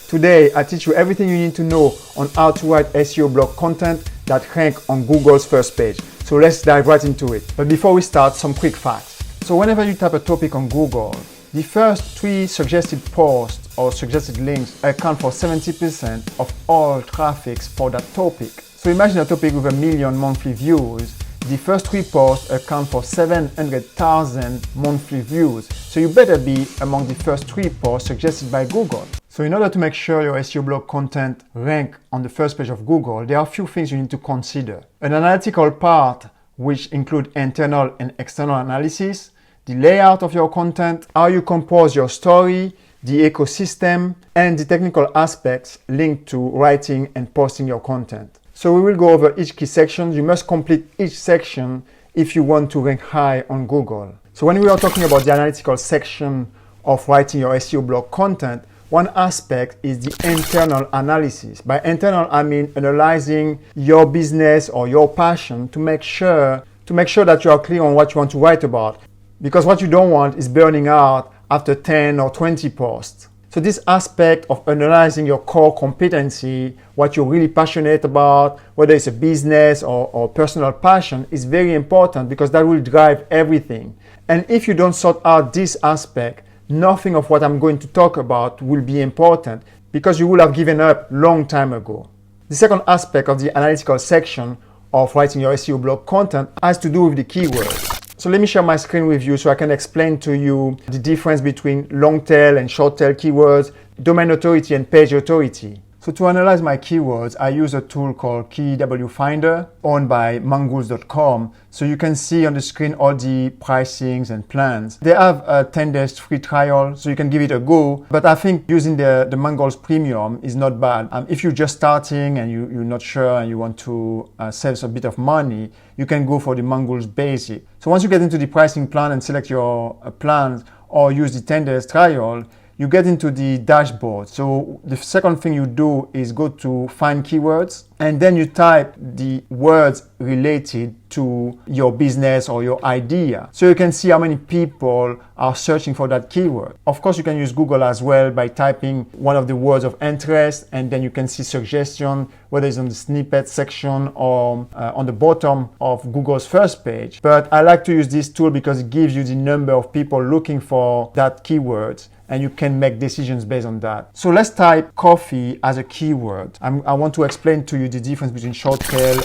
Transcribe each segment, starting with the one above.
Today, I teach you everything you need to know on how to write SEO blog content that rank on Google's first page. So let's dive right into it. But before we start, some quick facts. So whenever you type a topic on Google, the first 3 suggested posts or suggested links account for 70% of all traffic for that topic. So imagine a topic with 1 million monthly views. The first 3 posts account for 700,000 monthly views. So you better be among the first 3 posts suggested by Google. So in order to make sure your SEO blog content rank on the first page of Google, there are a few things you need to consider. An analytical part, which include internal and external analysis, the layout of your content, how you compose your story, the ecosystem, and the technical aspects linked to writing and posting your content. So we will go over each key section. You must complete each section if you want to rank high on Google. So when we are talking about the analytical section of writing your SEO blog content, one aspect is the internal analysis. By internal, I mean analyzing your business or your passion to make sure that you are clear on what you want to write about. Because what you don't want is burning out after 10 or 20 posts. So this aspect of analyzing your core competency, what you're really passionate about, whether it's a business or personal passion, is very important because that will drive everything. And if you don't sort out this aspect, nothing of what I'm going to talk about will be important because you will have given up long time ago. The second aspect of the analytical section of writing your SEO blog content has to do with the keywords. So let me share my screen with you so I can explain to you the difference between long tail and short tail keywords, domain authority and page authority. So to analyze my keywords, I use a tool called Keyword Finder owned by mongoose.com. So you can see on the screen all the pricings and plans. They have a 10 days free trial, so you can give it a go. But I think using the Mongoose Premium is not bad. If you're just starting and you're not sure and you want to save a bit of money, you can go for the Mongoose Basic. So once you get into the pricing plan and select your plans or use the 10 days trial, you get into the dashboard. So the second thing you do is go to find keywords and then you type the words related to your business or your idea. So you can see how many people are searching for that keyword. Of course, you can use Google as well by typing one of the words of interest and then you can see suggestion, whether it's on the snippet section or on the bottom of Google's first page. But I like to use this tool because it gives you the number of people looking for that keyword, and you can make decisions based on that. So let's type coffee as a keyword. I want to explain to you the difference between short tail,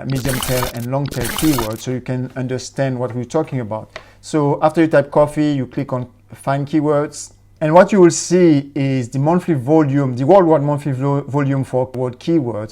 medium tail, and long tail keywords so you can understand what we're talking about. So after you type coffee, you click on find keywords. And what you will see is the monthly volume, the worldwide monthly volume for word keywords,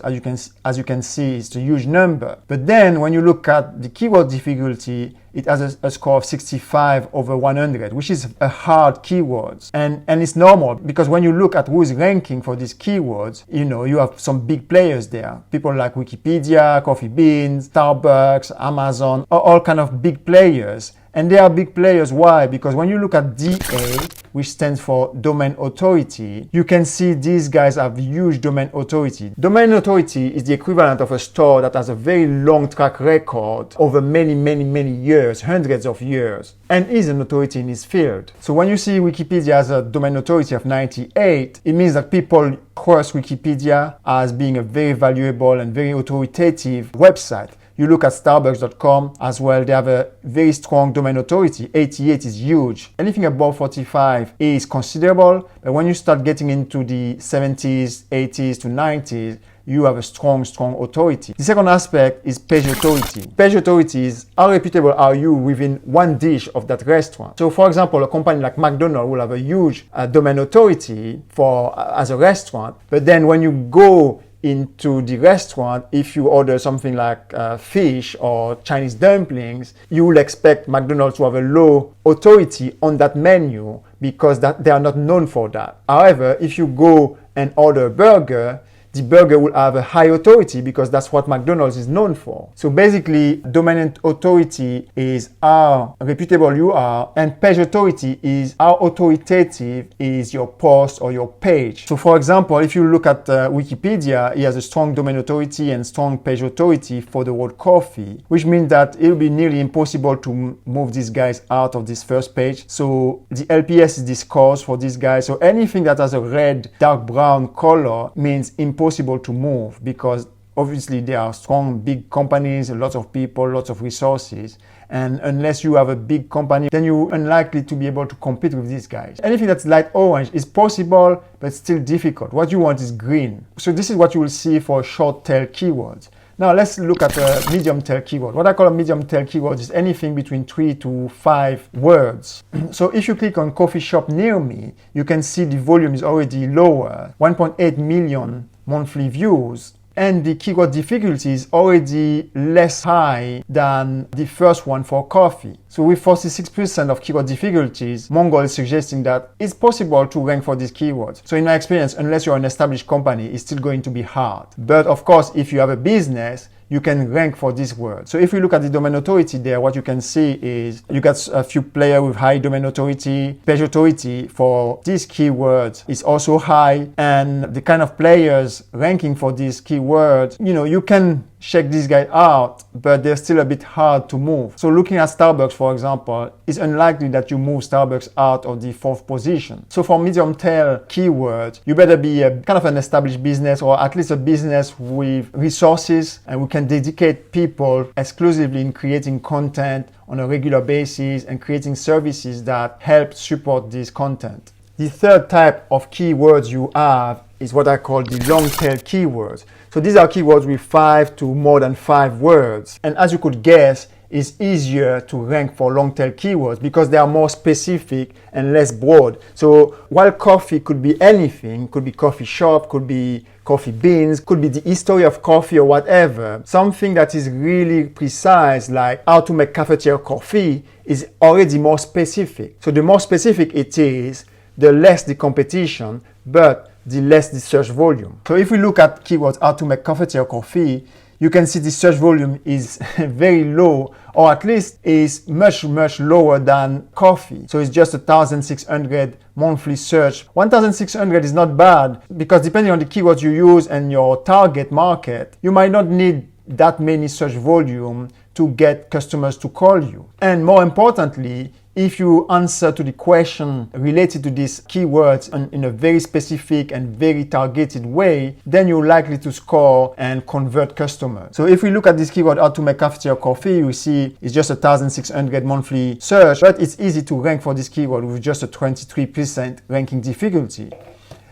as you can see, is a huge number. But then when you look at the keyword difficulty, it has a score of 65 over 100, which is a hard keyword. And it's normal because when you look at who is ranking for these keywords, you have some big players there. People like Wikipedia, Coffee Beans, Starbucks, Amazon, all kind of big players. And they are big players. Why? Because when you look at DA, which stands for domain authority, you can see these guys have huge domain authority. Domain authority is the equivalent of a store that has a very long track record over many years, hundreds of years, and is an authority in its field. So when you see Wikipedia has a domain authority of 98, it means that people trust Wikipedia as being a very valuable and very authoritative website. You look at Starbucks.com as well, they have a very strong domain authority. 88 is huge. Anything above 45 is considerable, but when you start getting into the 70s, 80s to 90s, you have a strong authority. The second aspect is page authority. Page authority is how reputable are you within one dish of that restaurant. So for example, a company like McDonald's will have a huge domain authority as a restaurant, but then when you go into the restaurant, if you order something like fish or Chinese dumplings, you will expect McDonald's to have a low authority on that menu because they are not known for that. However, if you go and order a burger, the burger will have a high authority because that's what McDonald's is known for. So basically, domain authority is how reputable you are, and page authority is how authoritative is your post or your page. So for example, if you look at Wikipedia, it has a strong domain authority and strong page authority for the word coffee, which means that it will be nearly impossible to move these guys out of this first page. So the LPS is the scores for these guys. So anything that has a red, dark brown color means impossible to move, because obviously they are strong, big companies, lots of people, lots of resources. And unless you have a big company, then you're unlikely to be able to compete with these guys. Anything that's light orange is possible, but still difficult. What you want is green. So this is what you will see for short tail keywords. Now let's look at a medium tail keyword. What I call a medium tail keyword is anything between 3 to 5 words. So if you click on coffee shop near me, you can see the volume is already lower, 1.8 million monthly views. And the keyword difficulty is already less high than the first one for coffee. So with 46% of keyword difficulties, Mongol is suggesting that it's possible to rank for these keywords. So in my experience, unless you're an established company, it's still going to be hard. But of course, if you have a business, you can rank for this word. So if you look at the domain authority there, what you can see is you got a few players with high domain authority. Page authority for these keywords is also high, and the kind of players ranking for these keywords, you can check these guys out, but they're still a bit hard to move. So looking at Starbucks, for example, it's unlikely that you move Starbucks out of the 4th position. So for medium tail keywords, you better be a kind of an established business, or at least a business with resources, and we can dedicate people exclusively in creating content on a regular basis and creating services that help support this content. The third type of keywords you have is what I call the long tail keywords. So these are keywords with 5 to more than 5 words. And as you could guess, it's easier to rank for long tail keywords because they are more specific and less broad. So while coffee could be anything, could be coffee shop, could be coffee beans, could be the history of coffee or whatever, something that is really precise, like how to make cafetiere coffee, is already more specific. So the more specific it is, the less the competition, but the less the search volume. So if we look at keywords how to make cafetiere coffee, you can see the search volume is very low, or at least is much lower than coffee. So it's just 1,600 monthly search. 1,600 is not bad, because depending on the keywords you use and your target market, you might not need that many search volume to get customers to call you. And more importantly, if you answer to the question related to these keywords in a very specific and very targeted way, then you're likely to score and convert customers. So if we look at this keyword, how to make cafetiere coffee, you see it's just 1,600 monthly search, but it's easy to rank for this keyword with just a 23% ranking difficulty.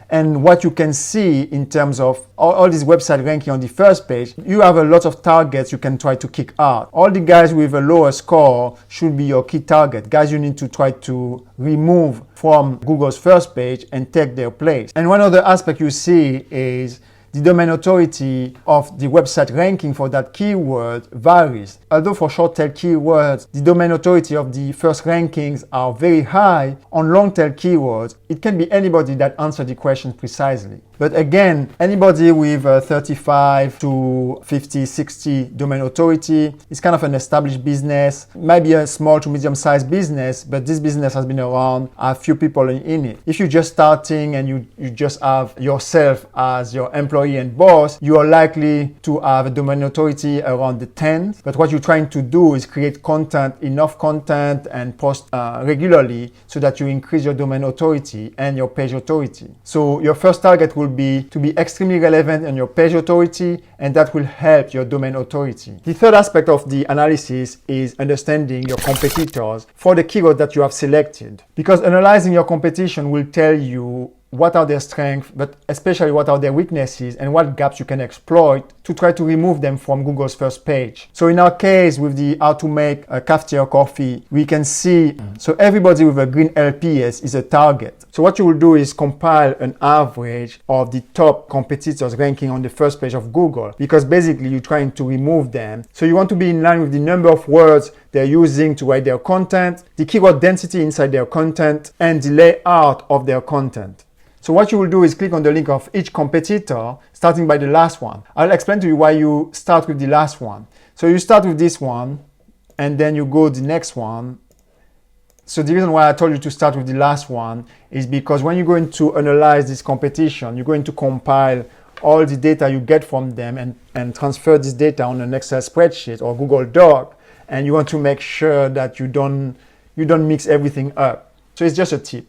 And what you can see in terms of all these website ranking on the first page, you have a lot of targets you can try to kick out. All the guys with a lower score should be your key target. Guys you need to try to remove from Google's first page and take their place. And one other aspect you see is the domain authority of the website ranking for that keyword varies. Although for short tail keywords, the domain authority of the first rankings are very high, on long tail keywords, it can be anybody that answers the question precisely. But again, anybody with 35 to 50, 60 domain authority is kind of an established business, might be a small to medium-sized business, but this business has been around, a few people in it. If you're just starting and you just have yourself as your employee and boss, you are likely to have a domain authority around the 10th. But what you're trying to do is create content, enough content, and post regularly so that you increase your domain authority and your page authority. So your first target will be to be extremely relevant in your page authority, and that will help your domain authority. The third aspect of the analysis is understanding your competitors for the keyword that you have selected, because analyzing your competition will tell you what are their strengths, but especially what are their weaknesses and what gaps you can exploit to try to remove them from Google's first page. So in our case, with the how to make a cafetiere coffee, we can see, so everybody with a green LPS is a target. So what you will do is compile an average of the top competitors ranking on the first page of Google, because basically you're trying to remove them. So you want to be in line with the number of words they're using to write their content, the keyword density inside their content, and the layout of their content. So what you will do is click on the link of each competitor, starting by the last one. I'll explain to you why you start with the last one. So you start with this one, and then you go to the next one. So the reason why I told you to start with the last one is because when you're going to analyze this competition, you're going to compile all the data you get from them and transfer this data on an Excel spreadsheet or Google Doc, and you want to make sure that you don't mix everything up. So it's just a tip.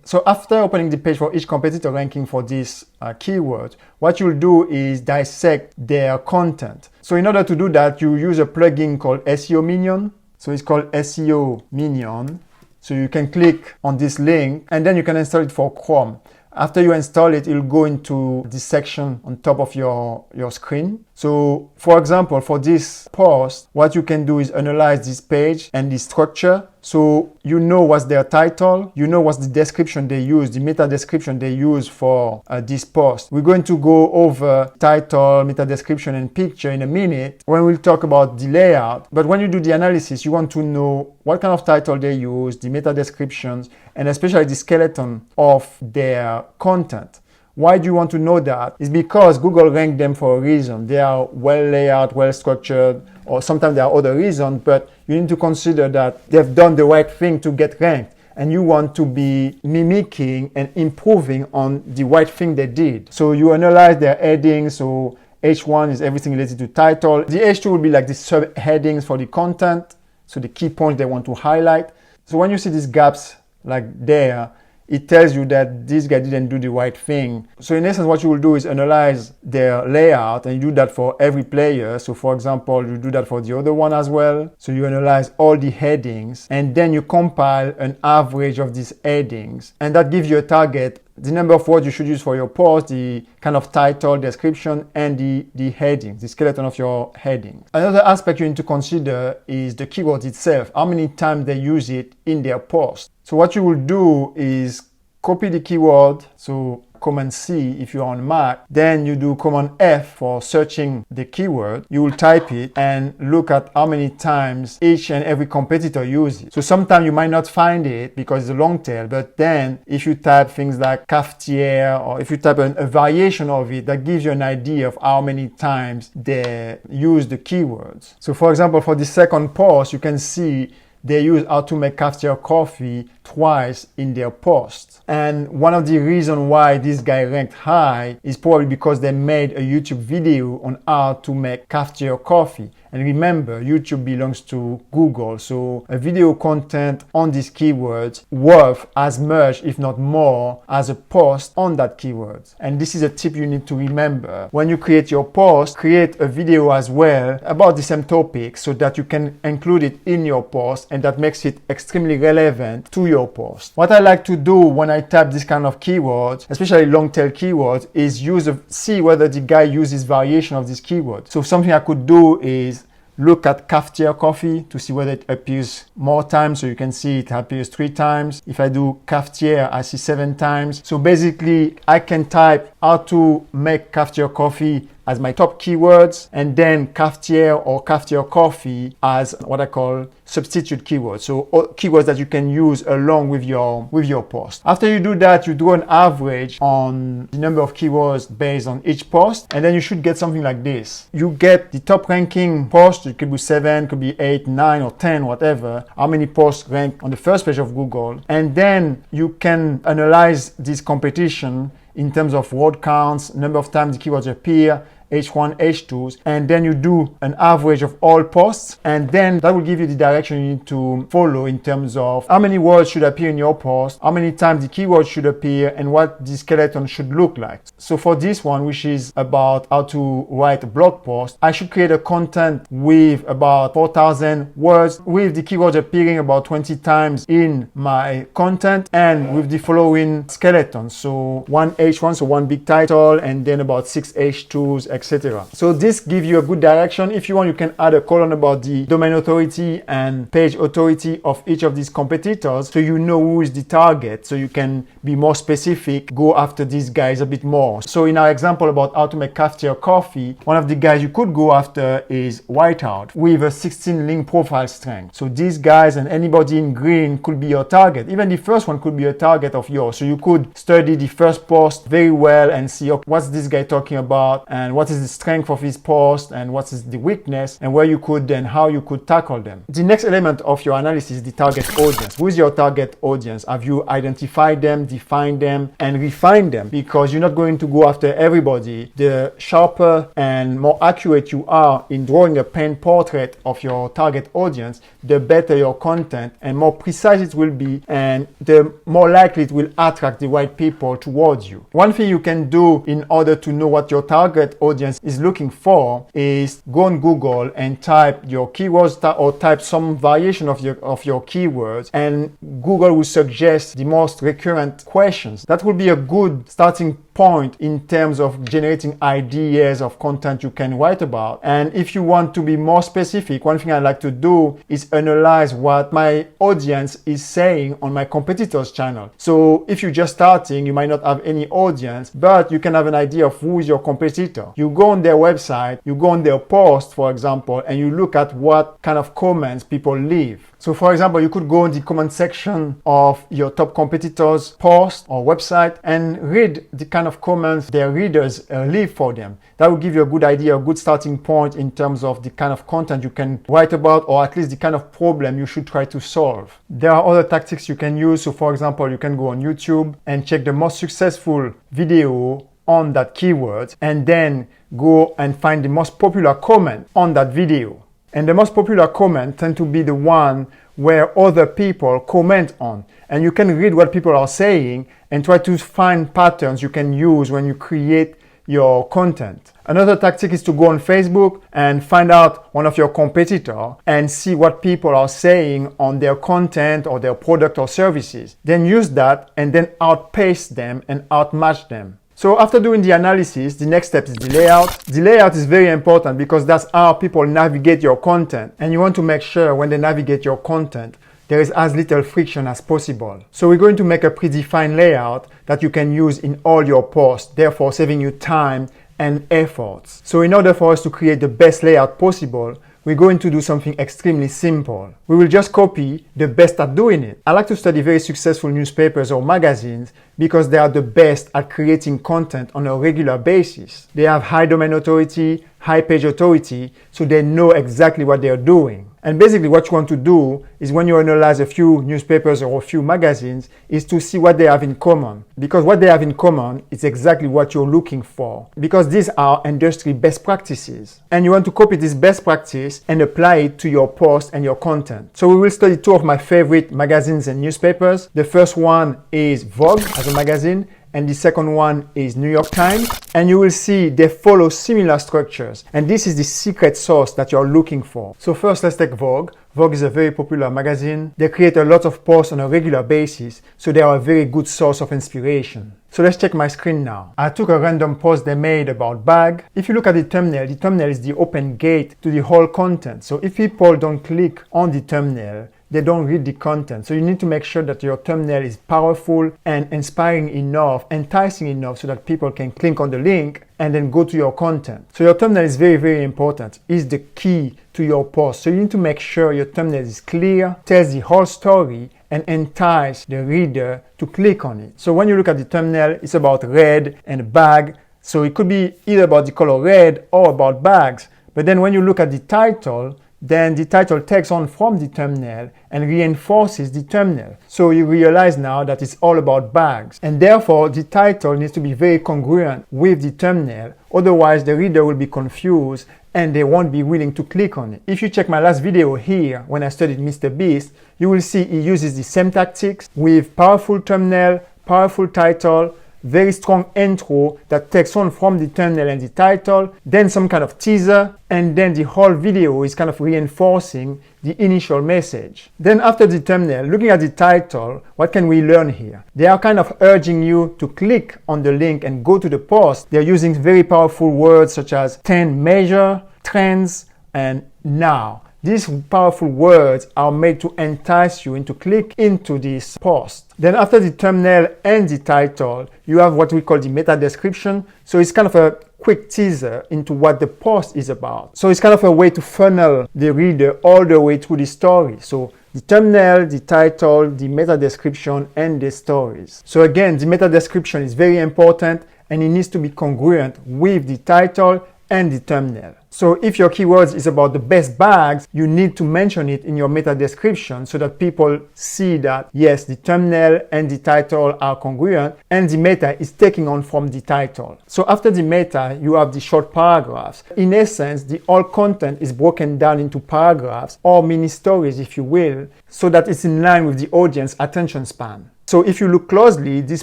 So after opening the page for each competitor ranking for this keyword, what you'll do is dissect their content. So in order to do that, you use a plugin called SEO Minion. So it's called SEO Minion. So you can click on this link and then you can install it for Chrome. After you install it, it'll go into this section on top of your screen. So for example, for this post, what you can do is analyze this page and the structure. So you know what's their title, you know what's the description they use, the meta description they use for this post. We're going to go over title, meta description, and picture in a minute when we'll talk about the layout. But when you do the analysis, you want to know what kind of title they use, the meta descriptions, and especially the skeleton of their content. Why do you want to know that? It's because Google ranked them for a reason. They are well laid out, well structured, or sometimes there are other reasons, but you need to consider that they've done the right thing to get ranked. And you want to be mimicking and improving on the right thing they did. So you analyze their headings. So H1 is everything related to title. The H2 will be like the subheadings for the content. So the key points they want to highlight. So when you see these gaps like there, it tells you that this guy didn't do the right thing. So in essence, what you will do is analyze their layout, and you do that for every player. So for example, you do that for the other one as well. So you analyze all the headings, and then you compile an average of these headings. And that gives you a target, the number of words you should use for your post, the kind of title, description, and the heading, the skeleton of your heading. Another aspect you need to consider is the keyword itself, how many times they use it in their post. So what you will do is copy the keyword, so Command C if you're on Mac, then you do Command F for searching the keyword. You will type it and look at how many times each and every competitor uses it. So sometimes you might not find it because it's a long tail, but then if you type things like cafetiere, or if you type a variation of it, that gives you an idea of how many times they use the keywords. So for example, for the second post, you can see they use how to make cafetiere coffee twice in their post. And one of the reasons why this guy ranked high is probably because they made a YouTube video on how to make cafetiere coffee. And remember, YouTube belongs to Google, so a video content on these keywords worth as much, if not more, as a post on that keyword. And this is a tip you need to remember. When you create your post, create a video as well about the same topic so that you can include it in your post, and that makes it extremely relevant to your post. What I like to do when I type this kind of keywords, especially long tail keywords, is see whether the guy uses variation of this keyword. So something I could do is look at cafetiere coffee to see whether it appears more times. So you can see it appears 3 times. If I do cafetiere, I see 7 times. So basically, I can type how to make cafetiere coffee as my top keywords, and then cafetiere or cafetiere coffee as what I call substitute keywords. So keywords that you can use along with your post. After you do that, you do an average on the number of keywords based on each post, and then you should get something like this. You get the top ranking post. It could be 7, could be 8, 9, or 10, whatever. How many posts rank on the first page of Google, and then you can analyze this competition in terms of word counts, number of times the keywords appear, H1, H2s, and then you do an average of all posts, and then that will give you the direction you need to follow in terms of how many words should appear in your post, how many times the keyword should appear, and what the skeleton should look like. So for this one, which is about how to write a blog post, I should create a content with about 4,000 words, with the keywords appearing about 20 times in my content, and with the following skeleton. So one H1, so one big title, and then about 6 H2s, etc. So this gives you a good direction. If you want, you can add a column about the domain authority and page authority of each of these competitors, so you know who is the target, so you can be more specific, go after these guys a bit more. So in our example about how to make cafetiere coffee, one of the guys you could go after is Whiteout with a 16 link profile strength. So these guys and anybody in green could be your target. Even the first one could be a target of yours. So you could study the first post very well and see, okay, what's this guy talking about, and what is the strength of his post, and what is the weakness, and where you could and how you could tackle them. The next element of your analysis is the target audience. Who is your target audience? Have you identified them, defined them, and refined them? Because you're not going to go after everybody. The sharper and more accurate you are in drawing a pen portrait of your target audience, the better your content and more precise it will be, and the more likely it will attract the right people towards you. One thing you can do in order to know what your target audience is looking for is go on Google and type your keywords or type some variation of your keywords, and Google will suggest the most recurrent questions. That will be a good starting point in terms of generating ideas of content you can write about. And if you want to be more specific, one thing I like to do is analyze what my audience is saying on my competitors' channel. So if you're just starting, you might not have any audience, but you can have an idea of who is your competitor. You go on their website, you go on their post, for example, and you look at what kind of comments people leave. So for example, you could go in the comment section of your top competitors' post or website and read the kind of comments their readers leave for them. That will give you a good idea, a good starting point in terms of the kind of content you can write about, or at least the kind of problem you should try to solve. There are other tactics you can use. So for example, you can go on YouTube and check the most successful video on that keyword, and then go and find the most popular comment on that video. And the most popular comment tend to be the one where other people comment on. And you can read what people are saying and try to find patterns you can use when you create your content. Another tactic is to go on Facebook and find out one of your competitors and see what people are saying on their content or their product or services. Then use that and then outpace them and outmatch them. So after doing the analysis, the next step is the layout. The layout is very important because that's how people navigate your content. And you want to make sure when they navigate your content, there is as little friction as possible. So we're going to make a predefined layout that you can use in all your posts, therefore saving you time and efforts. So in order for us to create the best layout possible, we're going to do something extremely simple. We will just copy the best at doing it. I like to study very successful newspapers or magazines because they are the best at creating content on a regular basis. They have high domain authority, high page authority, so they know exactly what they're doing. And basically what you want to do is when you analyze a few newspapers or a few magazines is to see what they have in common. Because what they have in common is exactly what you're looking for. Because these are industry best practices. And you want to copy this best practice and apply it to your post and your content. So we will study two of my favorite magazines and newspapers. The first one is Vogue as a magazine, and the second one is New York Times. And you will see they follow similar structures. And this is the secret sauce that you're looking for. So first, let's take Vogue. Vogue is a very popular magazine. They create a lot of posts on a regular basis, so they are a very good source of inspiration. So let's check my screen now. I took a random post they made about bag. If you look at the thumbnail is the open gate to the whole content. So if people don't click on the thumbnail, they don't read the content. So you need to make sure that your thumbnail is powerful and inspiring enough, enticing enough so that people can click on the link and then go to your content. So your thumbnail is very, very important. It's the key to your post. So you need to make sure your thumbnail is clear, tells the whole story, and entice the reader to click on it. So when you look at the thumbnail, it's about red and bag. So it could be either about the color red or about bags. But then when you look at the title, then the title takes on from the thumbnail and reinforces the thumbnail. So you realize now that it's all about bags. And therefore, the title needs to be very congruent with the thumbnail. Otherwise, the reader will be confused and they won't be willing to click on it. If you check my last video here, when I studied Mr. Beast, you will see he uses the same tactics with powerful thumbnail, powerful title, very strong intro that takes on from the thumbnail and the title, then some kind of teaser, and then the whole video is kind of reinforcing the initial message. Then after the thumbnail, looking at the title, what can we learn here? They are kind of urging you to click on the link and go to the post. They're using very powerful words such as 10 measure, trends, and now. These powerful words are made to entice you into click into this post. Then after the thumbnail and the title, you have what we call the meta description. So it's kind of a quick teaser into what the post is about. So it's kind of a way to funnel the reader all the way through the story. So the thumbnail, the title, the meta description, and the stories. So again, the meta description is very important and it needs to be congruent with the title and the thumbnail. So if your keywords is about the best bags, you need to mention it in your meta description so that people see that yes, the thumbnail and the title are congruent and the meta is taking on from the title. So after the meta, you have the short paragraphs. In essence, the whole content is broken down into paragraphs or mini stories, if you will, so that it's in line with the audience attention span. So if you look closely, these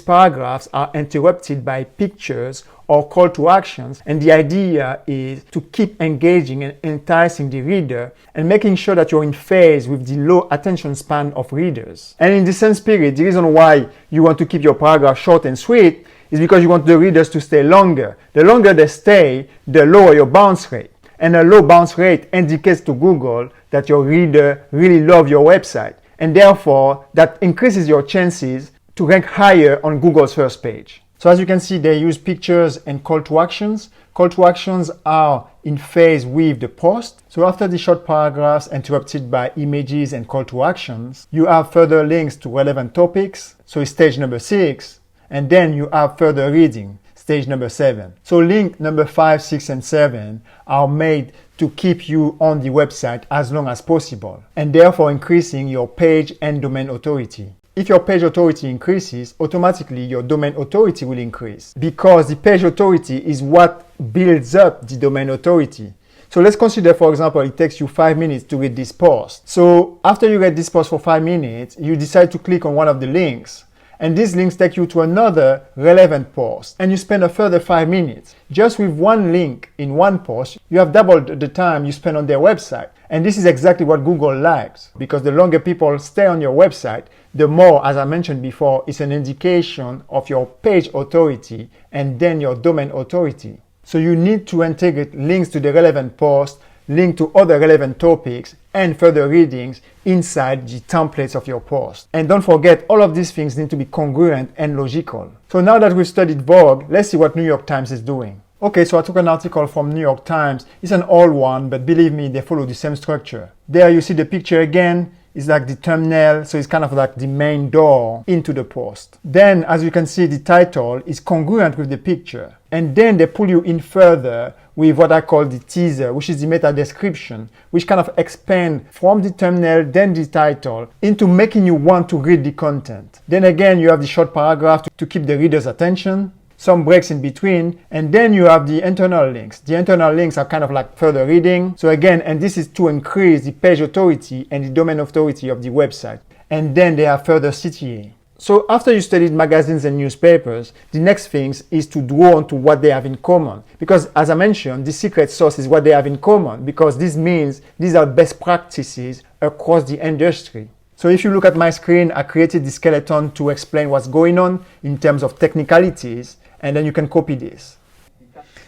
paragraphs are interrupted by pictures or call to actions, and the idea is to keep engaging and enticing the reader and making sure that you're in phase with the low attention span of readers. And in the same spirit, the reason why you want to keep your paragraph short and sweet is because you want the readers to stay longer. The longer they stay, the lower your bounce rate. And a low bounce rate indicates to Google that your reader really love your website. And therefore, that increases your chances to rank higher on Google's first page. So as you can see, they use pictures and call to actions. Call to actions are in phase with the post. So after the short paragraphs interrupted by images and call to actions, you have further links to relevant topics. So it's stage number 6. And then you have further reading, stage number 7. So link number 5, 6, and 7 are made to keep you on the website as long as possible, and therefore increasing your page and domain authority. If your page authority increases, automatically your domain authority will increase because the page authority is what builds up the domain authority. So let's consider, for example, it takes you 5 minutes to read this post. So after you read this post for 5 minutes, you decide to click on one of the links. And these links take you to another relevant post, and you spend a further 5 minutes. Just with one link in one post, you have doubled the time you spend on their website. And this is exactly what Google likes, because the longer people stay on your website, the more, as I mentioned before, it's an indication of your page authority and then your domain authority. So you need to integrate links to the relevant post, link to other relevant topics, and further readings inside the templates of your post. And don't forget, all of these things need to be congruent and logical. So now that we've studied Vogue, let's see what New York Times is doing. Okay, so I took an article from New York Times. It's an old one, but believe me, they follow the same structure. There you see the picture again. It's like the thumbnail, so it's kind of like the main door into the post. Then, as you can see, the title is congruent with the picture. And then they pull you in further with what I call the teaser, which is the meta description, which kind of expand from the thumbnail, then the title, into making you want to read the content. Then again, you have the short paragraph to keep the reader's attention, some breaks in between, and then you have the internal links. The internal links are kind of like further reading. So again, and this is to increase the page authority and the domain authority of the website. And then they have further CTA. So after you studied magazines and newspapers, the next thing is to draw on to what they have in common. Because as I mentioned, the secret sauce is what they have in common, because this means these are best practices across the industry. So if you look at my screen, I created the skeleton to explain what's going on in terms of technicalities, and then you can copy this.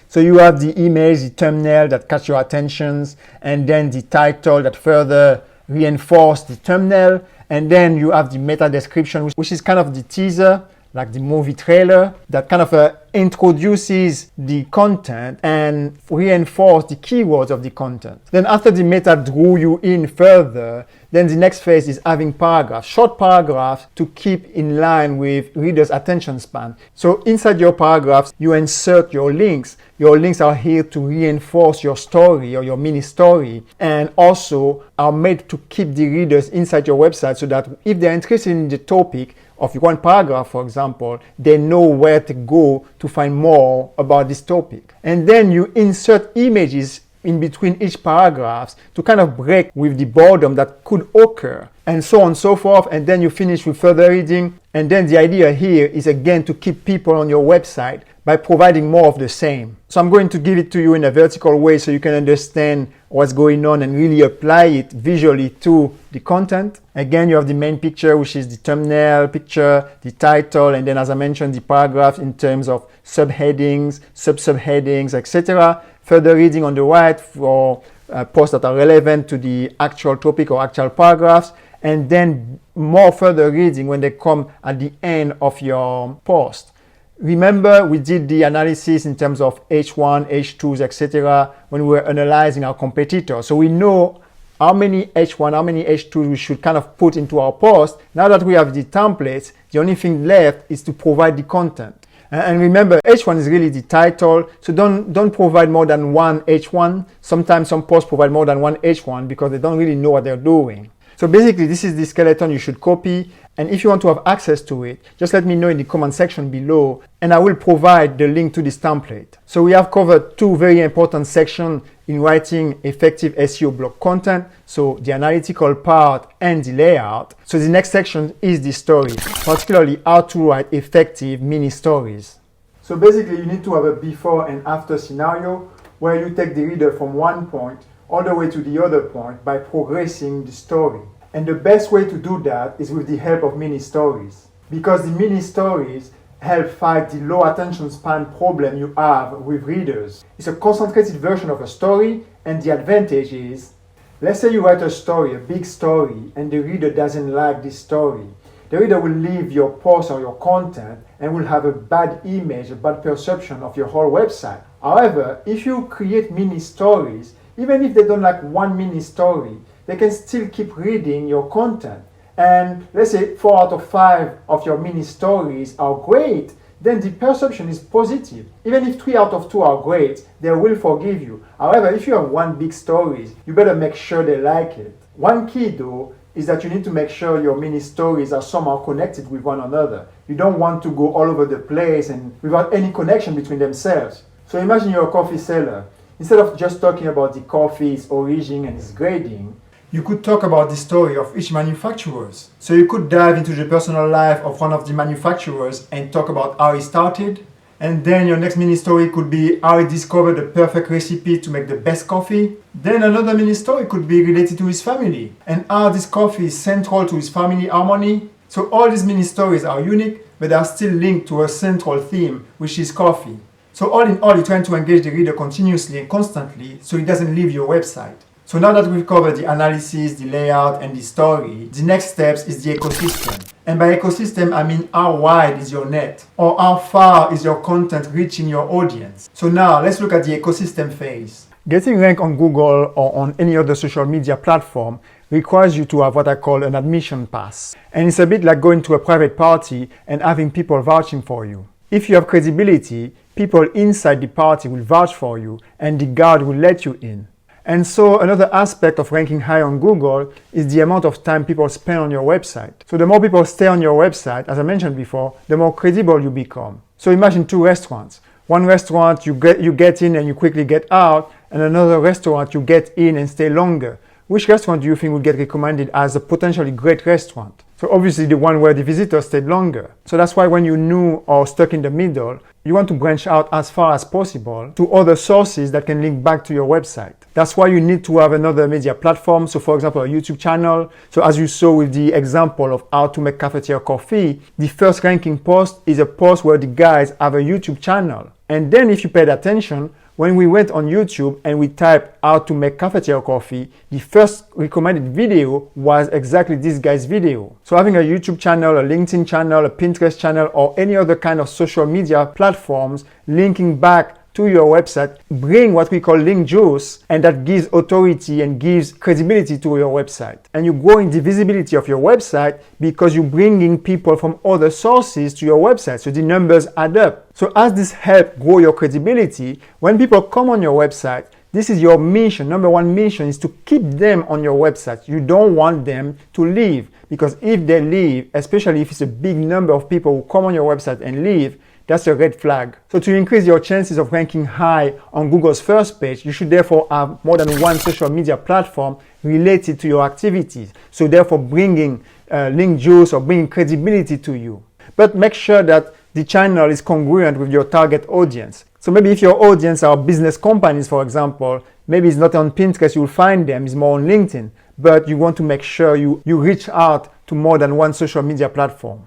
So you have the image, the thumbnail that catch your attentions, and then the title that further reinforce the thumbnail. And then you have the meta description, which is kind of the teaser, like the movie trailer, that kind of introduces the content and reinforce the keywords of the content. Then after the meta drew you in further, then the next phase is having paragraphs, short paragraphs to keep in line with readers' attention span. So inside your paragraphs, you insert your links. Your links are here to reinforce your story or your mini story, and also are made to keep the readers inside your website so that if they're interested in the topic of one paragraph, for example, they know where to go to find more about this topic. And then you insert images in between each paragraph to kind of break with the boredom that could occur. and so on and so forth, and then you finish with further reading. And then the idea here is again to keep people on your website by providing more of the same. So I'm going to give it to you in a vertical way so you can understand what's going on and really apply it visually to the content. Again, you have the main picture, which is the thumbnail picture, the title, and then as I mentioned, the paragraphs in terms of subheadings, sub-subheadings, etc. Further reading on the right for posts that are relevant to the actual topic or actual paragraphs, and then more further reading when they come at the end of your post. Remember, we did the analysis in terms of H1, H2s, etc. when we were analyzing our competitors. So we know how many H1, how many H2s we should kind of put into our post. Now that we have the templates, the only thing left is to provide the content. And remember, H1 is really the title, so don't provide more than one H1. Sometimes some posts provide more than one H1 because they don't really know what they're doing. So basically, this is the skeleton you should copy. And if you want to have access to it, just let me know in the comment section below, and I will provide the link to this template. So we have covered two very important sections in writing effective SEO blog content. So the analytical part and the layout. So the next section is the story, particularly how to write effective mini stories. So basically, you need to have a before and after scenario where you take the reader from one point all the way to the other point by progressing the story. And the best way to do that is with the help of mini stories, because the mini stories help fight the low attention span problem you have with readers. It's a concentrated version of a story, and the advantage is, let's say you write a story, a big story, and the reader doesn't like this story. The reader will leave your post or your content and will have a bad image, a bad perception of your whole website. However, if you create mini stories, even if they don't like one mini story, they can still keep reading your content. And let's say 4 out of 5 of your mini stories are great, then the perception is positive. Even if 3 out of 2 are great, they will forgive you. However, if you have one big story, you better make sure they like it. One key though is that you need to make sure your mini stories are somehow connected with one another. You don't want to go all over the place and without any connection between themselves. So imagine you're a coffee seller. Instead of just talking about the coffee, its origin and its grading, you could talk about the story of each manufacturers. So you could dive into the personal life of one of the manufacturers and talk about how he started. And then your next mini story could be how he discovered the perfect recipe to make the best coffee. Then another mini story could be related to his family and how this coffee is central to his family harmony. So all these mini stories are unique, but they are still linked to a central theme, which is coffee. So all in all, you're trying to engage the reader continuously and constantly so he doesn't leave your website. So now that we've covered the analysis, the layout, and the story, the next steps is the ecosystem. And by ecosystem, I mean how wide is your net, or how far is your content reaching your audience. So now let's look at the ecosystem phase. Getting ranked on Google or on any other social media platform requires you to have what I call an admission pass. And it's a bit like going to a private party and having people vouching for you. If you have credibility, people inside the party will vouch for you and the guard will let you in. And so another aspect of ranking high on Google is the amount of time people spend on your website. So the more people stay on your website, as I mentioned before, the more credible you become. So imagine 2 restaurants. One restaurant you get in and you quickly get out, and another restaurant you get in and stay longer. Which restaurant do you think would get recommended as a potentially great restaurant? So obviously the one where the visitors stayed longer. So that's why when you're new or stuck in the middle, you want to branch out as far as possible to other sources that can link back to your website. That's why you need to have another media platform. So for example, a YouTube channel. So as you saw with the example of how to make cafetiere coffee, the first ranking post is a post where the guys have a YouTube channel. And then if you paid attention, when we went on YouTube and we typed how to make cafetiere coffee, the first recommended video was exactly this guy's video. So having a YouTube channel, a LinkedIn channel, a Pinterest channel, or any other kind of social media platforms linking back to your website bring what we call link juice, and that gives authority and gives credibility to your website. And you're growing the visibility of your website because you're bringing people from other sources to your website. So the numbers add up. So as this helps grow your credibility, when people come on your website, this is your mission. Number one mission is to keep them on your website. You don't want them to leave, because if they leave, especially if it's a big number of people who come on your website and leave, that's a red flag. So to increase your chances of ranking high on Google's first page, you should therefore have more than one social media platform related to your activities. So therefore bringing link juice or bringing credibility to you. But make sure that the channel is congruent with your target audience. So maybe if your audience are business companies, for example, maybe it's not on Pinterest, you'll find them, it's more on LinkedIn. But you want to make sure you reach out to more than one social media platform.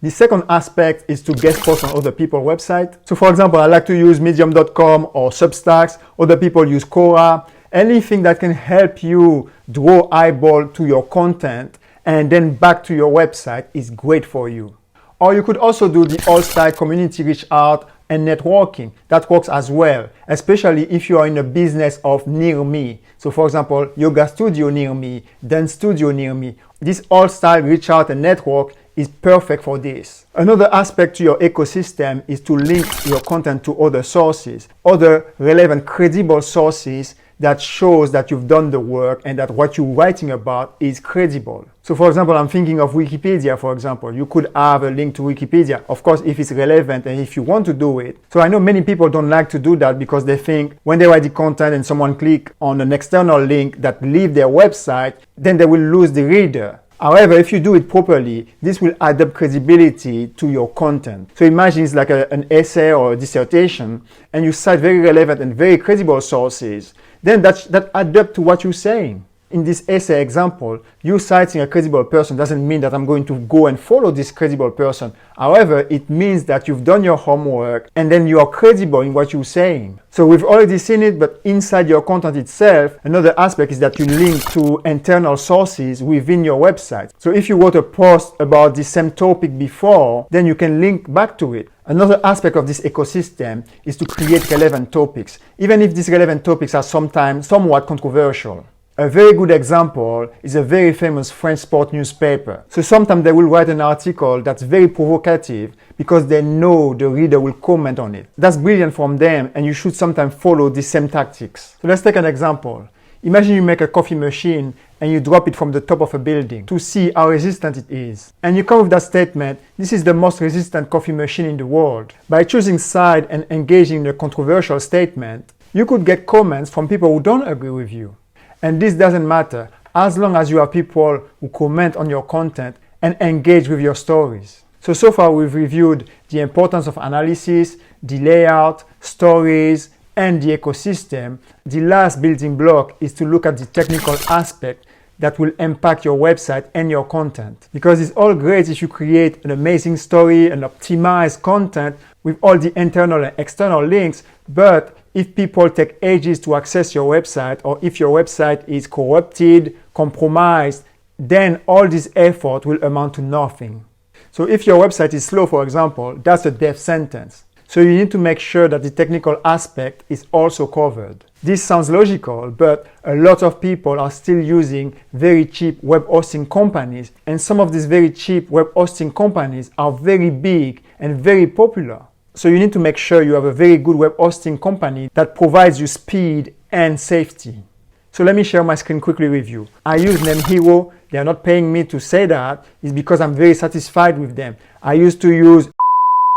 The second aspect is to guest post on other people's websites. So for example, I like to use medium.com or Substacks. Other people use Quora. Anything that can help you draw eyeball to your content and then back to your website is great for you. Or you could also do the all-style community reach out and networking. That works as well, especially if you are in a business of near me. So for example, yoga studio near me, dance studio near me. This all-style reach out and network is perfect for this. Another aspect to your ecosystem is to link your content to other sources, other relevant, credible sources that shows that you've done the work and that what you're writing about is credible. So for example, I'm thinking of Wikipedia, for example. You could have a link to Wikipedia, of course, if it's relevant and if you want to do it. So I know many people don't like to do that because they think when they write the content and someone click on an external link that leave their website, then they will lose the reader. However, if you do it properly, this will add up credibility to your content. So imagine it's like an essay or a dissertation, and you cite very relevant and very credible sources. Then that adds up to what you're saying. In this essay example, you citing a credible person doesn't mean that I'm going to go and follow this credible person. However, it means that you've done your homework and then you are credible in what you're saying. So we've already seen it, but inside your content itself, another aspect is that you link to internal sources within your website. So if you wrote a post about the same topic before, then you can link back to it. Another aspect of this ecosystem is to create relevant topics, even if these relevant topics are sometimes somewhat controversial. A very good example is a very famous French sport newspaper. So sometimes they will write an article that's very provocative because they know the reader will comment on it. That's brilliant from them, and you should sometimes follow the same tactics. So let's take an example. Imagine you make a coffee machine and you drop it from the top of a building to see how resistant it is. And you come with that statement, this is the most resistant coffee machine in the world. By choosing side and engaging in a controversial statement, you could get comments from people who don't agree with you. And this doesn't matter as long as you have people who comment on your content and engage with your stories. So far we've reviewed the importance of analysis, the layout, stories, and the ecosystem. The last building block is to look at the technical aspect that will impact your website and your content. Because it's all great if you create an amazing story and optimized content with all the internal and external links, but if people take ages to access your website, or if your website is corrupted, compromised, then all this effort will amount to nothing. So if your website is slow, for example, that's a death sentence. So you need to make sure that the technical aspect is also covered. This sounds logical, but a lot of people are still using very cheap web hosting companies, and some of these very cheap web hosting companies are very big and very popular. So you need to make sure you have a very good web hosting company that provides you speed and safety. So let me share my screen quickly with you. I use NameHero. They are not paying me to say that. It's because I'm very satisfied with them. I used to use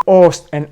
Host and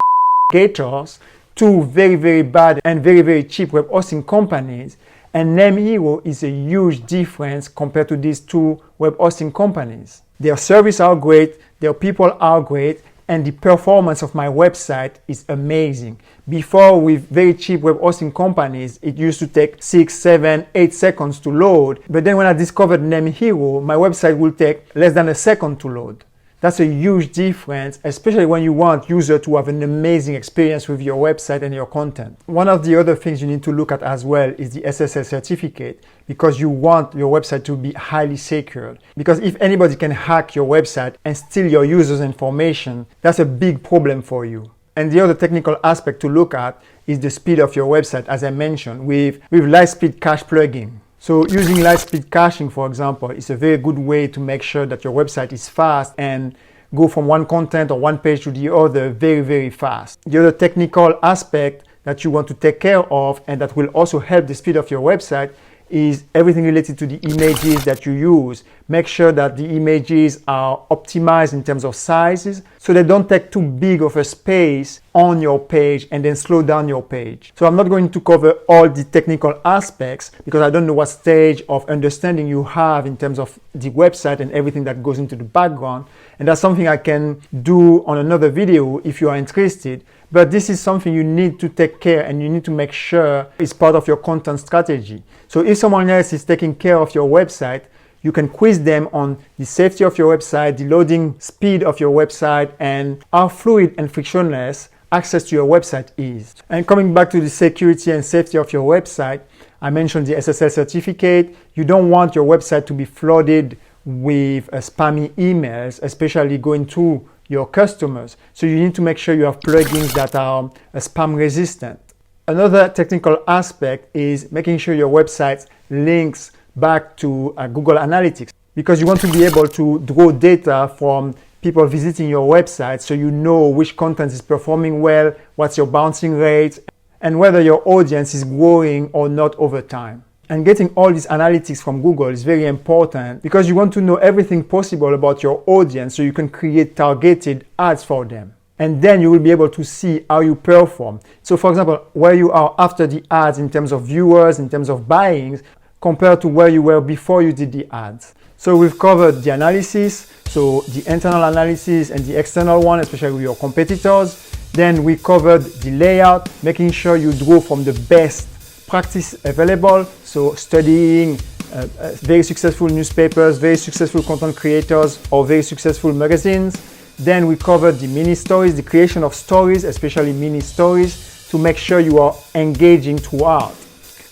Gators, two very bad and very cheap web hosting companies. And NameHero is a huge difference compared to these two web hosting companies. Their services are great, their people are great, and the performance of my website is amazing. Before, with very cheap web hosting companies, it used to take 6, 7, 8 seconds to load. But then when I discovered NameHero, my website will take less than a second to load. That's a huge difference, especially when you want users to have an amazing experience with your website and your content. One of the other things you need to look at as well is the SSL certificate, because you want your website to be highly secured. Because if anybody can hack your website and steal your users' information, that's a big problem for you. And the other technical aspect to look at is the speed of your website, as I mentioned, with Lightspeed Cache plugin. So using Lightspeed caching, for example, is a very good way to make sure that your website is fast and go from one content or one page to the other very fast. The other technical aspect that you want to take care of and that will also help the speed of your website is everything related to the images that you use. Make sure that the images are optimized in terms of sizes so they don't take too big of a space on your page and then slow down your page. So I'm not going to cover all the technical aspects because I don't know what stage of understanding you have in terms of the website and everything that goes into the background. And that's something I can do on another video if you are interested. But this is something you need to take care and you need to make sure it's part of your content strategy. So if someone else is taking care of your website, you can quiz them on the safety of your website, the loading speed of your website, and how fluid and frictionless access to your website is. And coming back to the security and safety of your website, I mentioned the SSL certificate. You don't want your website to be flooded with spammy emails, especially going to your customers. So you need to make sure you have plugins that are spam resistant. Another technical aspect is making sure your website links back to Google Analytics, because you want to be able to draw data from people visiting your website so you know which content is performing well, what's your bouncing rate, and whether your audience is growing or not over time. And getting all these analytics from Google is very important because you want to know everything possible about your audience so you can create targeted ads for them. And then you will be able to see how you perform. So for example, where you are after the ads in terms of viewers, in terms of buying, compared to where you were before you did the ads. So we've covered the analysis, so the internal analysis and the external one, especially with your competitors. Then we covered the layout, making sure you draw from the best practice available. So studying very successful newspapers, very successful content creators, or very successful magazines. Then we covered the mini stories, the creation of stories, especially mini stories, to make sure you are engaging throughout.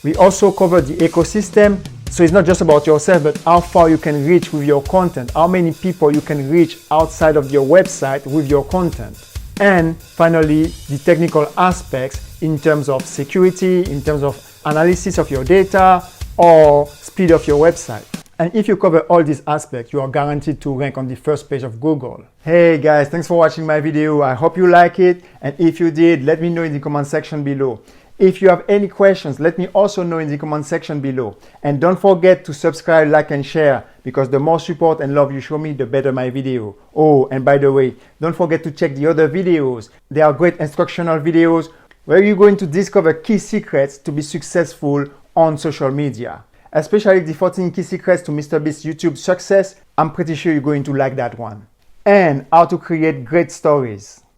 We also covered the ecosystem. So it's not just about yourself, but how far you can reach with your content, how many people you can reach outside of your website with your content. And finally, the technical aspects in terms of security, in terms of analysis of your data, or speed of your website. And if you cover all these aspects, you are guaranteed to rank on the first page of Google. Hey guys, thanks for watching my video. I hope you like it. And if you did, let me know in the comment section below. If you have any questions, let me also know in the comment section below. And don't forget to subscribe, like, and share, because the more support and love you show me, the better my video. Oh, and by the way, don't forget to check the other videos. They are great instructional videos where you're going to discover key secrets to be successful on social media. Especially the 14 key secrets to MrBeast's YouTube success. I'm pretty sure you're going to like that one. And how to create great stories.